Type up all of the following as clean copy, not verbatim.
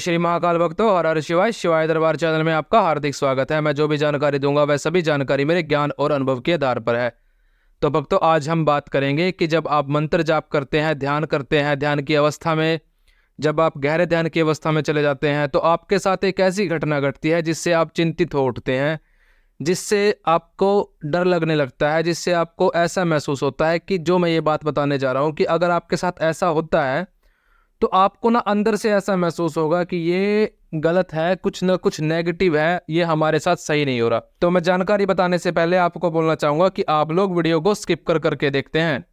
श्री महाकाल भक्तों, हर हर शिवाय शिवाय दरबार चैनल में आपका हार्दिक स्वागत है। मैं जो भी जानकारी दूंगा वह सभी जानकारी मेरे ज्ञान और अनुभव के आधार पर है। तो भक्तों, आज हम बात करेंगे कि जब आप मंत्र जाप करते हैं, ध्यान करते हैं, ध्यान की अवस्था में जब आप गहरे ध्यान की अवस्था में चले जाते हैं तो आपके साथ एक ऐसी घटना घटती है जिससे आप चिंतित हो उठते हैं, जिससे आपको डर लगने लगता है, जिससे आपको ऐसा महसूस होता है कि जो मैं ये बात बताने जा रहा हूँ कि अगर आपके साथ ऐसा होता है तो आपको ना अंदर से ऐसा महसूस होगा कि ये गलत है, कुछ ना कुछ नेगेटिव है, ये हमारे साथ सही नहीं हो रहा। तो मैं जानकारी बताने से पहले आपको बोलना चाहूँगा कि आप लोग वीडियो को स्किप कर करके देखते हैं।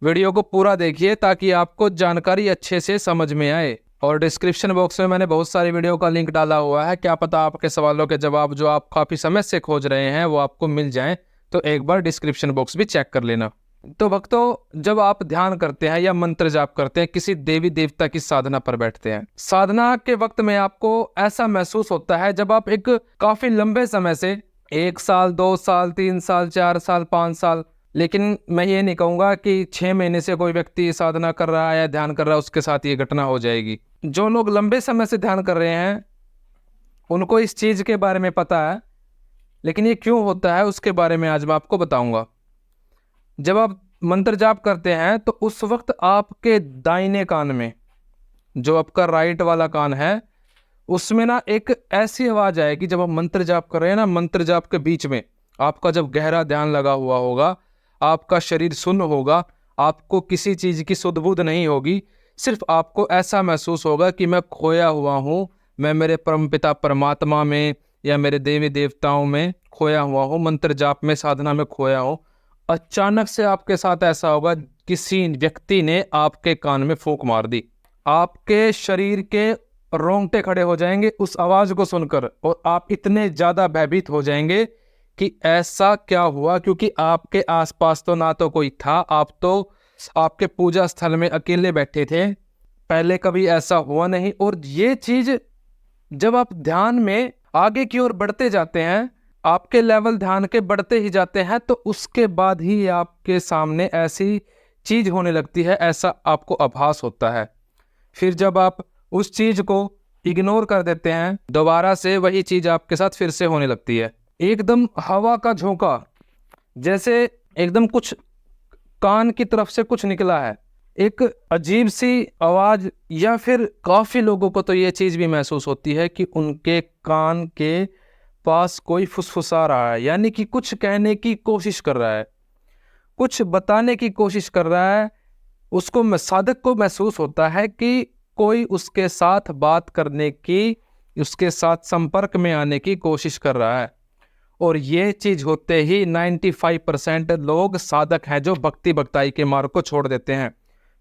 वीडियो को पूरा देखिए ताकि आपको जानकारी अच्छे से समझ में आए। और डिस्क्रिप्शन बॉक्स में मैंने बहुत सारी वीडियो का लिंक डाला हुआ है, क्या पता आपके सवालों के जवाब जो आप काफ़ी समय से खोज रहे हैं वो आपको मिल जाएं। तो एक बार डिस्क्रिप्शन बॉक्स भी चेक कर लेना। तो भक्तों, जब आप ध्यान करते हैं या मंत्र जाप करते हैं, किसी देवी देवता की साधना पर बैठते हैं, साधना के वक्त में आपको ऐसा महसूस होता है जब आप एक काफी लंबे समय से 1 साल 2 साल 3 साल 4 साल 5 साल, लेकिन मैं ये नहीं कहूँगा कि 6 महीने से कोई व्यक्ति साधना कर रहा है या ध्यान कर रहा है उसके साथ ये घटना हो जाएगी। जो लोग लंबे समय से ध्यान कर रहे हैं उनको इस चीज़ के बारे में पता है, लेकिन ये क्यों होता है उसके बारे में आज मैं आपको बताऊंगा। जब आप मंत्र जाप करते हैं तो उस वक्त आपके दाहिने कान में, जो आपका राइट वाला कान है, उसमें ना एक ऐसी आवाज़ आएगी। जब आप मंत्र जाप कर रहे हैं ना, मंत्र जाप के बीच में आपका जब गहरा ध्यान लगा हुआ होगा, आपका शरीर शून्य होगा, आपको किसी चीज़ की सुध बुध नहीं होगी, सिर्फ आपको ऐसा महसूस होगा कि मैं खोया हुआ हूँ, मैं मेरे परमपिता परमात्मा में या मेरे देवी देवताओं में खोया हुआ हूँ, मंत्र जाप में साधना में खोया हूँ। अचानक से आपके साथ ऐसा होगा, किसी व्यक्ति ने आपके कान में फूंक मार दी, आपके शरीर के रोंगटे खड़े हो जाएंगे उस आवाज़ को सुनकर, और आप इतने ज़्यादा भयभीत हो जाएंगे कि ऐसा क्या हुआ, क्योंकि आपके आसपास तो ना तो कोई था, आप तो आपके पूजा स्थल में अकेले बैठे थे, पहले कभी ऐसा हुआ नहीं। और ये चीज़ जब आप ध्यान में आगे की ओर बढ़ते जाते हैं, आपके लेवल ध्यान के बढ़ते ही जाते हैं, तो उसके बाद ही आपके सामने ऐसी चीज़ होने लगती है, ऐसा आपको आभास होता है। फिर जब आप उस चीज़ को इग्नोर कर देते हैं, दोबारा से वही चीज़ आपके साथ फिर से होने लगती है। एकदम हवा का झोंका, जैसे एकदम कुछ कान की तरफ से कुछ निकला है, एक अजीब सी आवाज़। या फिर काफ़ी लोगों को तो ये चीज़ भी महसूस होती है कि उनके कान के पास कोई फुसफुसा रहा है, यानी कि कुछ कहने की कोशिश कर रहा है, कुछ बताने की कोशिश कर रहा है। उसको साधक को महसूस होता है कि कोई उसके साथ बात करने की, उसके साथ संपर्क में आने की कोशिश कर रहा है। और ये चीज़ होते ही 95% लोग साधक हैं जो भक्ति भक्ताई के मार्ग को छोड़ देते हैं,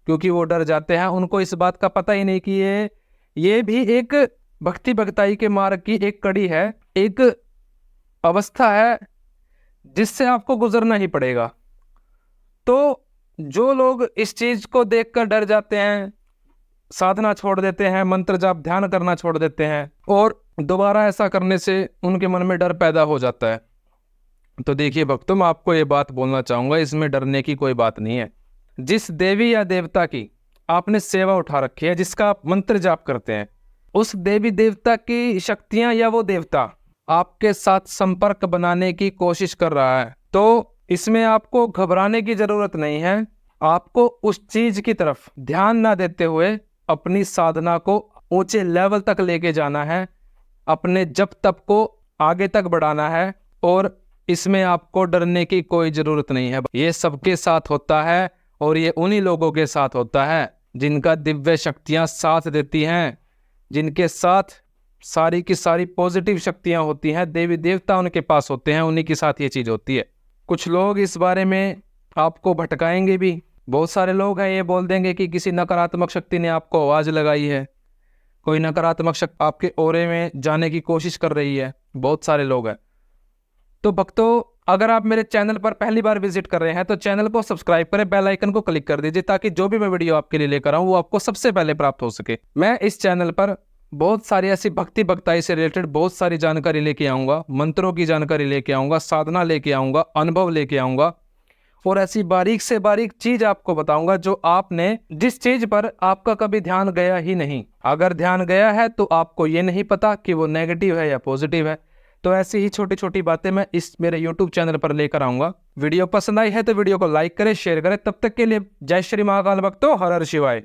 क्योंकि वो डर जाते हैं। उनको इस बात का पता ही नहीं कि ये भी एक भक्ति भक्ताई के मार्ग की एक कड़ी है, एक अवस्था है जिससे आपको गुजरना ही पड़ेगा। तो जो लोग इस चीज़ को देखकर डर जाते हैं, साधना छोड़ देते हैं, मंत्र जाप ध्यान करना छोड़ देते हैं, और दोबारा ऐसा करने से उनके मन में डर पैदा हो जाता है। तो देखिए भक्तों, मैं आपको ये बात बोलना चाहूँगा, इसमें डरने की कोई बात नहीं है। जिस देवी या देवता की आपने सेवा उठा रखी है, जिसका आप मंत्र जाप करते हैं, उस देवी देवता की शक्तियाँ या वो देवता आपके साथ संपर्क बनाने की कोशिश कर रहा है, तो इसमें आपको घबराने की ज़रूरत नहीं है। आपको उस चीज़ की तरफ ध्यान ना देते हुए अपनी साधना को ऊंचे लेवल तक लेके जाना है, अपने जप तप को आगे तक बढ़ाना है, और इसमें आपको डरने की कोई ज़रूरत नहीं है। ये सबके साथ होता है, और ये उन्हीं लोगों के साथ होता है जिनका दिव्य शक्तियाँ साथ देती हैं, जिनके साथ सारी की सारी पॉजिटिव शक्तियाँ होती हैं, देवी देवता उनके पास होते हैं, उन्हीं के साथ ये चीज़ होती है। कुछ लोग इस बारे में आपको भटकाएंगे भी। बहुत सारे लोग हैं, ये बोल देंगे कि किसी नकारात्मक शक्ति ने आपको आवाज़ लगाई है, कोई नकारात्मक शक्ति आपके ओरे में जाने की कोशिश कर रही है, बहुत सारे लोग हैं। तो भक्तों, अगर आप मेरे चैनल पर पहली बार विजिट कर रहे हैं तो चैनल को सब्सक्राइब करें, बेल आइकन को क्लिक कर दीजिए, ताकि जो भी मैं वीडियो आपके लिए लेकर आऊँ वो आपको सबसे पहले प्राप्त हो सके। मैं इस चैनल पर बहुत सारी ऐसी भक्ति भक्ताई से रिलेटेड बहुत सारी जानकारी लेके आऊँगा, मंत्रों की जानकारी लेके आऊँगा, साधना लेके आऊँगा, अनुभव लेके आऊँगा, और ऐसी बारीक से बारीक चीज आपको बताऊंगा जो आपने जिस चीज पर आपका कभी ध्यान गया ही नहीं। अगर ध्यान गया है तो आपको ये नहीं पता कि वो नेगेटिव है या पॉजिटिव है। तो ऐसी ही छोटी छोटी बातें मैं इस मेरे YouTube चैनल पर लेकर आऊंगा। वीडियो पसंद आई है तो वीडियो को लाइक करें, शेयर करें। तब तक के लिए जय श्री महाकाल भक्तों, हर हर शिवाय।